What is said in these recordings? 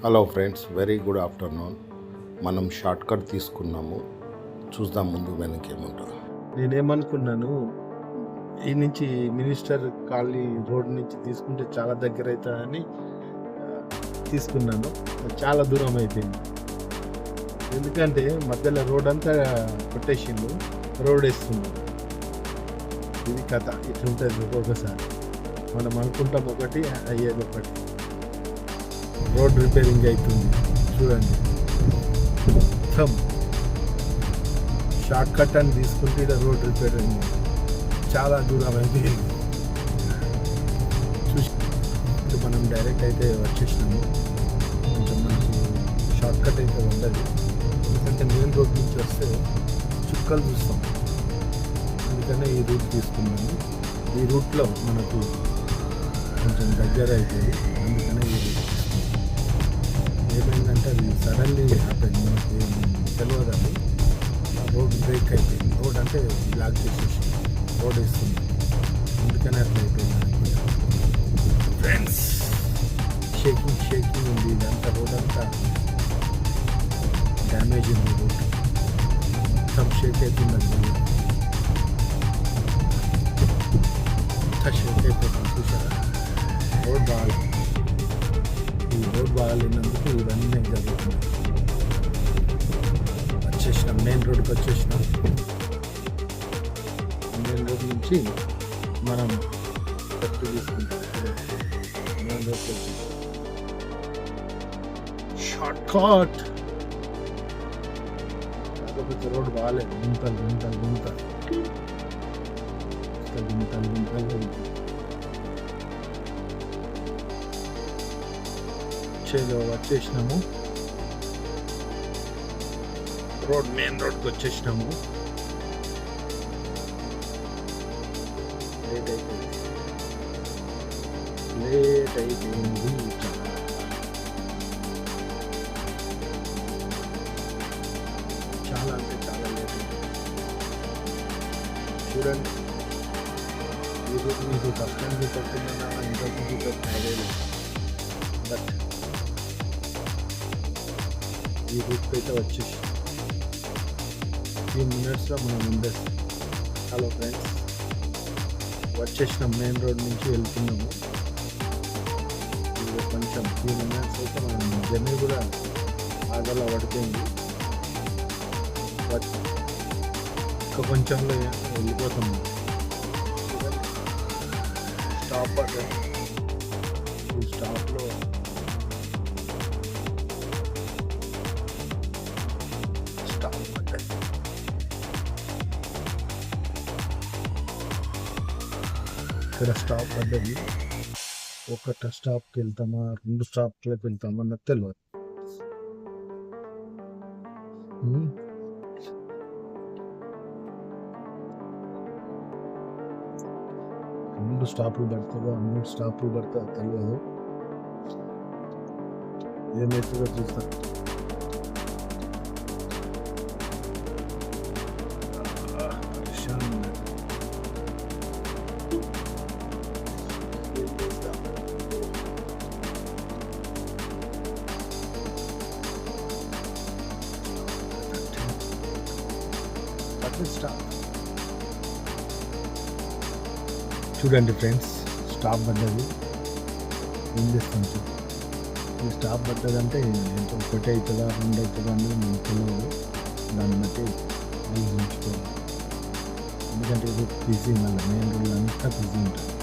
Hello friends, very good afternoon. మనం short cut తీసుకున్నాము. చూద్దాం ముందు వెనకేముంటుందో. నేనేమనుకున్నాను, ఈ నుంచి మినిస్టర్ కాలనీ రోడ్ నుంచి తీసుకుంటే చాలా దగ్గర అవుతుందని తీసుకున్నాను. చాలా దూరం అయిపోయింది. ఎందుకంటే మధ్యలో రోడ్ అంతా కొట్టేసిండు, రోడ్ వేస్తున్నాడు. ఇది కథ, ఇట్లుంటుంది ఒక్కొక్కసారి. మనం అనుకుంటాం ఒకటి, అయ్యేది ఒకటి. రోడ్ రిపేరింగ్ అవుతుంది చూడండి. మొత్తం షార్ట్ కట్ అని తీసుకుంటే ఇక్కడ రోడ్ రిపేరింగ్ చాలా దూరం అయిపోయింది. చూసి ఇప్పుడు మనం డైరెక్ట్ అయితే వచ్చేసినాము. కొంచెం మనకి షార్ట్ కట్ అయితే ఉండదు, ఎందుకంటే మెయిన్ రోడ్ నుంచి వస్తే చుక్కలు చూస్తాం. అందుకనే ఈ రూట్ తీసుకున్నాము. ఈ రూట్లో మనకు కొంచెం దగ్గర అవుతుంది, అందుకనే ఈ రూట్ తీసుకున్నాం. ఏమైందంటే అది సడన్లీ హ్యాపెన్, మనకి ఏం తెలియదు. అది రోడ్ బ్రేక్ అయిపోయింది. రోడ్ అంటే బ్లాక్ చేసేసి రోడ్ వేస్తుంది, అందుకనే అట్లా అయిపోయింది అనుకుంటా. ఫ్రెండ్స్, షేకింగ్ ఉంది. ఇదంతా రోడ్ అంతా డ్యామేజ్ ఉంది. రోడ్ మొత్తం షేక్ అవుతుంది. అంతా షేక్ అయిపోతుంది. చూసారా, రోడ్ బాగా, ఈ రోడ్ బాగాలేనందుకు ఇవన్నీ జరుగుతున్నాయి. వచ్చేసినాం, మెయిన్ రోడ్కి వచ్చేసినాం. మెయిన్ రోడ్ నుంచి మనం లెఫ్ట్ తీసుకుంటాం. మెయిన్ రోడ్కి వచ్చేసాం. Short cut. కాకపోతే రోడ్ బాగాలేదు. గుంతలు వచ్చేసినాము. రోడ్ మెయిన్ రోడ్కి వచ్చేసినాము. లేట్ అయిపోయింది చాలా అంటే చాలా లేట్ అయిపోయింది. చూడండి, ఈ రూట్ మీకు ఫస్ట్ టైం చూపెడుతున్నా, ఇంతకు చూపెట్టిన ఐడియా లేదు. బట్ ఈ రూట్కి అయితే వచ్చేసి ఫ్యూ మినిట్స్లో మనం ఉండేస్తాం. హలో ఫ్రెండ్స్, వచ్చేసినాం. మెయిన్ రోడ్ నుంచి వెళ్తున్నాము. ఇది కొంచెం ఫ్యూ మినిట్స్ అయితే మనం జర్నీ కూడా ఆగలా పడుతుంది. ఇంకా కొంచెంలో వెళ్ళిపోతాము. స్టాప్ పడ్డాము. ఈ స్టాప్లో ఇక్కడ స్టాప్ పడ్డది. ఒక స్టాప్కి వెళ్తామా, 2 స్టాప్లకు వెళ్తామా అన్నది తెలియదు. 2 స్టాపులు పడుతుందో 3 స్టాపులు పడుతుందో తెలియదు. ఏమవుతుందో చూస్తాం. చూడండి ఫ్రెండ్స్, స్టాప్ పడ్డది. ఏం చేస్తాం చూడండి. ఈ స్టాప్ పడ్డదంటే ఎంత, 1 అవుతుందా 2 అవుతుందా అనేది మనకు తెలియదు. దాన్ని బట్టి ఊహించుకోవాలి. ఎందుకంటే ఇది బిజీ, మళ్ళీ మెయిన్ రోడ్లు అంతా బిజీ ఉంటుంది.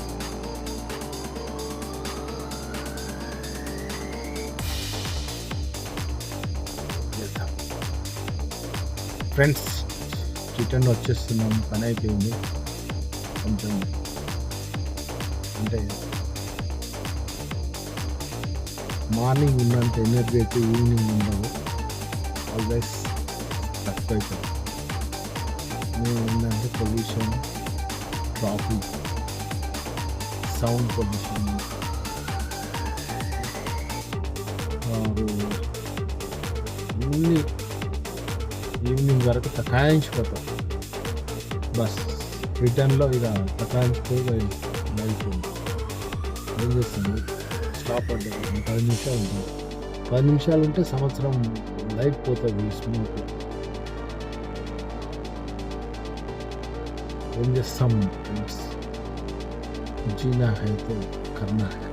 ఫ్రెండ్స్, రిటర్న్ వచ్చేస్తున్నాం. పని అయిపోయింది. కొంచెం అంటే మార్నింగ్ ఉన్నంత ఎనర్జీ అయితే ఈవినింగ్ ఉండదు. ఆల్వేస్ తక్కువ అవుతుంది. మేము ఏంటంటే పొల్యూషన్, ట్రాఫిక్, సౌండ్ పొల్యూషన్, అన్నీ ఈవినింగ్ వరకు తకాయించిపోతాం. బస్ రిటర్న్లో ఇక తకాయించిపోయి వెళ్ళిపోయింది. ఏం చేస్తుంది, స్టాప్ పడ్డది. 10 నిమిషాలు ఉంటుంది. 10 నిమిషాలు ఉంటే సంవత్సరం లైట్ పోతుంది ఈ స్మోక్. ఏం చేస్తాం ఫ్రెండ్స్, జీనా అయితే కర్నా హై.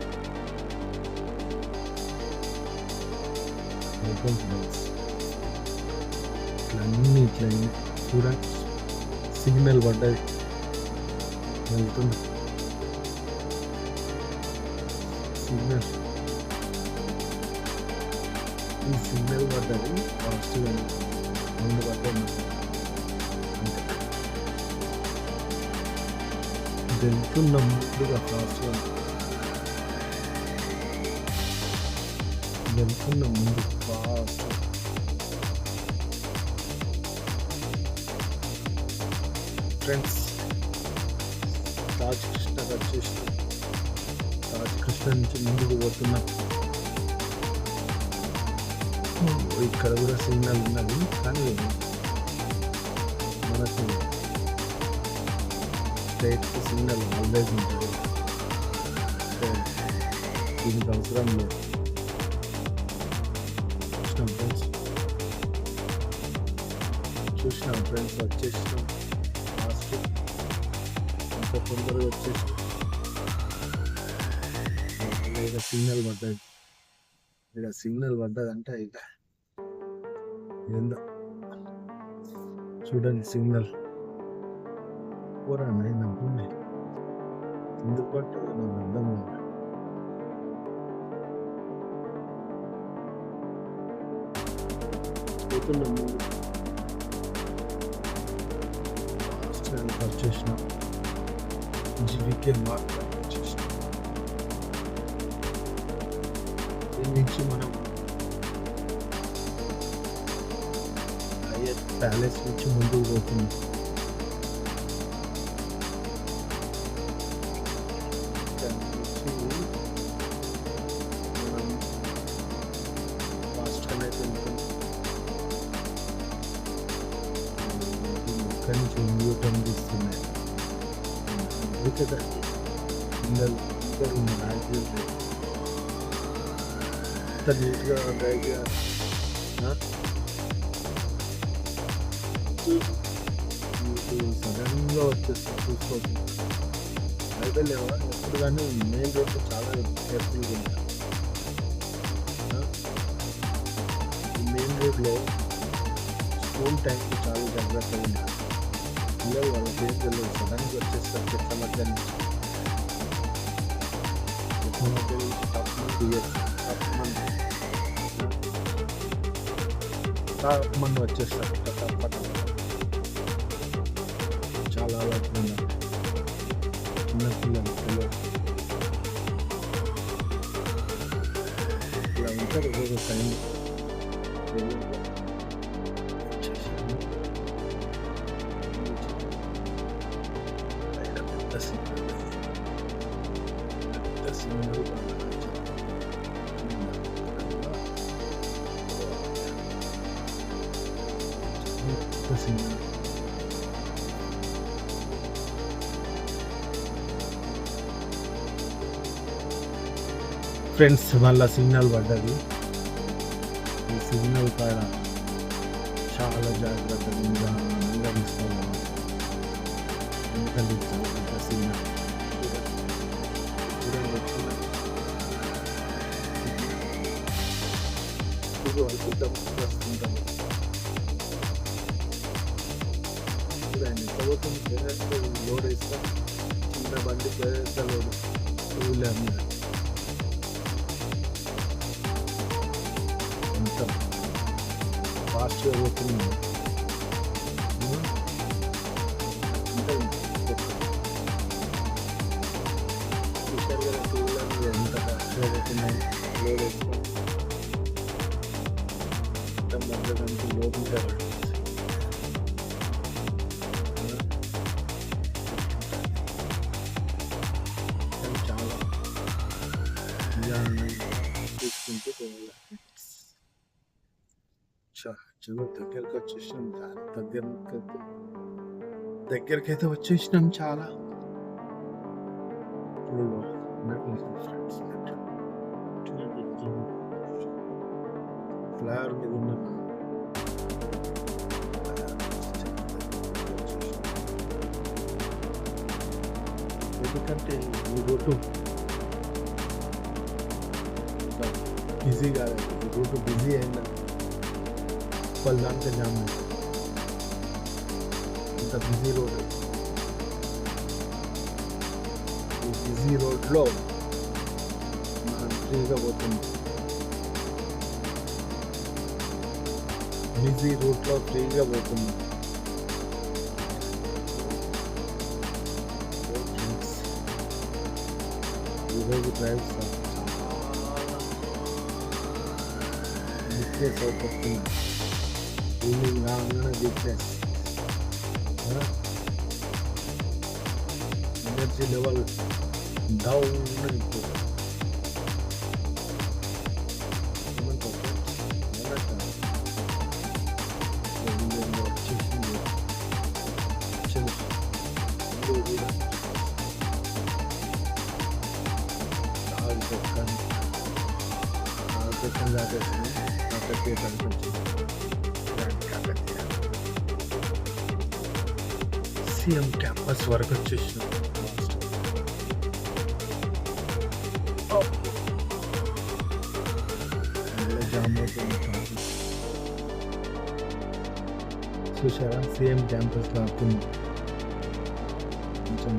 ఫ్రెండ్స్ ఇట్లా అన్నీ ఇట్లా చూడండి, సిగ్నల్ పడ్డది వెళ్తుంది. సిగ్నల్ ఈ సిగ్నల్ పడ్డది ఫాస్ట్గా ముందు పడ్డది. వెళ్తున్న ముందుగా ఫాస్ట్గా వెళ్తున్న ముందు ఫాస్ట్. ఫ్రెండ్స్ తాజ్ కృష్ణ వచ్చేసి తాజ్ కృష్ణ నుంచి ముందుకు పోతున్నాం. ఇక్కడ కూడా సిగ్నల్ ఉన్నది, కానీ మనకు స్ట్రైట్ సిగ్నల్ ఆల్వేజ్ ఉంటుంది. సో దీనికి అవసరం లేదు. చూసినాం ఫ్రెండ్స్ వచ్చేసినాం ఫాస్ట్, అంత తొందరగా వచ్చేసినాం. ఇక్కడ సిగ్నల్ పడ్డది, ఇక్కడ సిగ్నల్ పడ్డదంటే ఇక ఏందో చూడండి సిగ్నల్ పోరాను నవ్వుంది ఎందుకు పట్టదు నాకు అర్థం కాదు. పోతున్నాం ముందు వచ్చేసిన జీవికే మార్క్ వచ్చేసిన. దీని నుంచి మనం హయత్ ప్యాలెస్ నుంచి ముందుకు పోతున్నాం. నుంచి వ్యూ కనిపిస్తున్నాయి. కదా పిల్లలు అందరూ రాజు అంత నీట్గా డ్రైవ్ చేయాలి. సడన్గా వచ్చేస్తా చూసుకోవచ్చు. అయితే లేవా ఎప్పుడు కానీ మెయిన్ రోడ్డు చాలా కేర్ఫుల్గా ఉంటాయి. మెయిన్ రోడ్లో స్కూల్ టైంకి చాలా జాగ్రత్తగా ఉంటాయి. పిల్లలు వాళ్ళ పేరు తెలియదు, సడన్గా వచ్చేస్తారు చెట్ల మధ్య నుంచి. చెట్ల మధ్య నుంచి టాప్ మంది వచ్చేస్తారు. చాలా అలవాటు ఉన్నారు చిన్నపిల్లలు. ఇలా ఉంటారు ఒక్కొక్క టైం. ఫ్రెండ్స్ మళ్ళీ సిగ్నల్ పడ్డది. ఈ సిగ్నల్ పైన చాలా జాగ్రత్తగా తీసుకోవాలి. ఎందుకంటే సిగ్నల్ వస్తుంటాం. లోడ్ వేస్తాం, చిన్న బండి పెద్ద లోడ్ టూ వీలర్ మీద అంత ఫాస్ట్గా పోతుంది. చూసారు కదా టూ వీలర్ మీద ఎంత ఫాస్ట్గా పోతున్నాయి. లోడ్ వేస్తాం మధ్య నుంచి లోపించారు. చాలా చూసుకుంటూ పోవాలి. చలో దగ్గరికి వచ్చేసినాం. దగ్గరకైతే వచ్చేసినాం చాలా. ఫ్లైఓవర్ మీద ఉన్న ఎందుకంటే ఈ రోడ్డు బిజీ కాదు, ఈ రోడ్డు బిజీ అయినా వాళ్ళ దాంట్లో జామ్ అవుతుంది. ఇంత బిజీ రోడ్, ఈ బిజీ రోడ్లో మనం ఫ్రీగా పోతుంది. బిజీ రూట్లో ఫ్రీగా పోతుంది. ఈరోజు డ్రైవ్ వీక్నెస్ అవుతుంది. ఈవినింగ్ కాగానే వీక్నెస్, ఎనర్జీ లెవెల్ డౌన్ అయిపోతుంది. సీఎం క్యాంపస్ వరకు వచ్చేసినాం. జామ్ అవుతుంది ట్రాఫిక్. చూసారా, సీఎం క్యాంపస్ లాక్కున్నాం. కొంచెం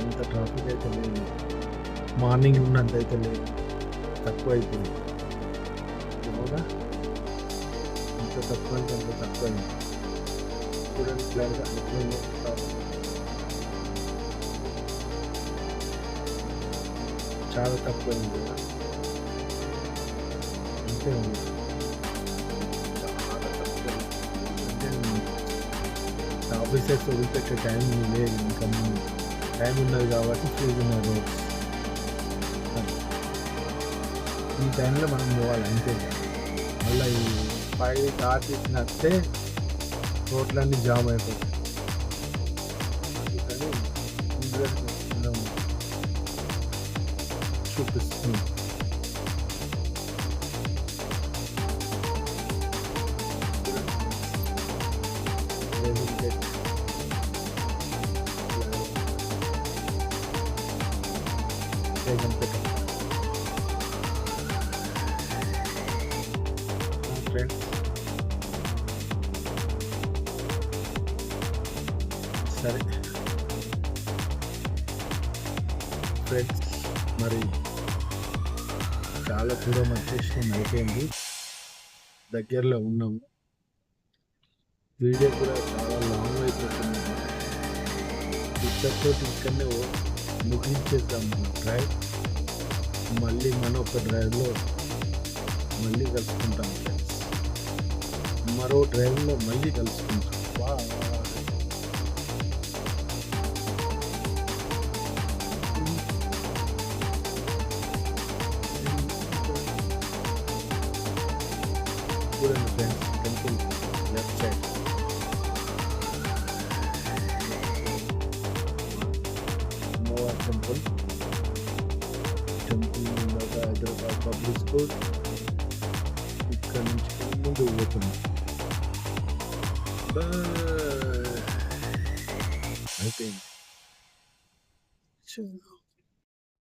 అంత ట్రాఫిక్ అయితే లేదు, మార్నింగ్ ఉన్నంత అయితే లేదు, తక్కువ అయిపోయింది. అవునా, ఇంత తక్కువ అంటే అంత తక్కువ అయింది. చూడండి క్లియర్గా ఎట్లుందో ట్రాఫిక్. చాలా తక్కువ అయింది కదా, అంతే ఉంది, చాలా తక్కువ. అంటే ఆఫీసర్స్ వదిలిపెట్టే టైం లేదు, ఇంకా టైం ఉన్నది కాబట్టి ఫ్రీగా ఉన్న రోడ్స్. ఈ టైంలో మనం పోవాలి అంతే. మళ్ళీ ఈ 5 దాటినట్టే రోడ్లన్నీ జామ్ అయిపోతాయి. అందుకని మనం చూపిస్తుంది. ఫ్రెండ్స్, సరే ఫ్రెండ్స్, మరి చాలా దూరం వచ్చేసినాం, అయిపోయింది, దగ్గరలో ఉన్నాము. వీడియో కూడా చాలా లాంగ్ అయిపోతుంది. ఇక్కడితో ఇక్కడనే ముగించేద్దాం మన డ్రైవ్. మళ్ళీ మన ఒక డ్రైవ్లో మళ్ళీ కలుసుకుంటాం ఫ్రెండ్స్. మరో డ్రైవ్లో మళ్ళీ కలుసుకుంటాం. చూడండి ఫ్రెండ్స్, టెంపుల్ లెఫ్ట్ సైడ్ అమ్మవారి టెంపుల్ హైదరాబాద్ పబ్లిక్ స్కూల్. ఇక్కడ నుంచి ముందుకు పోతుంది. అయిపోయింది.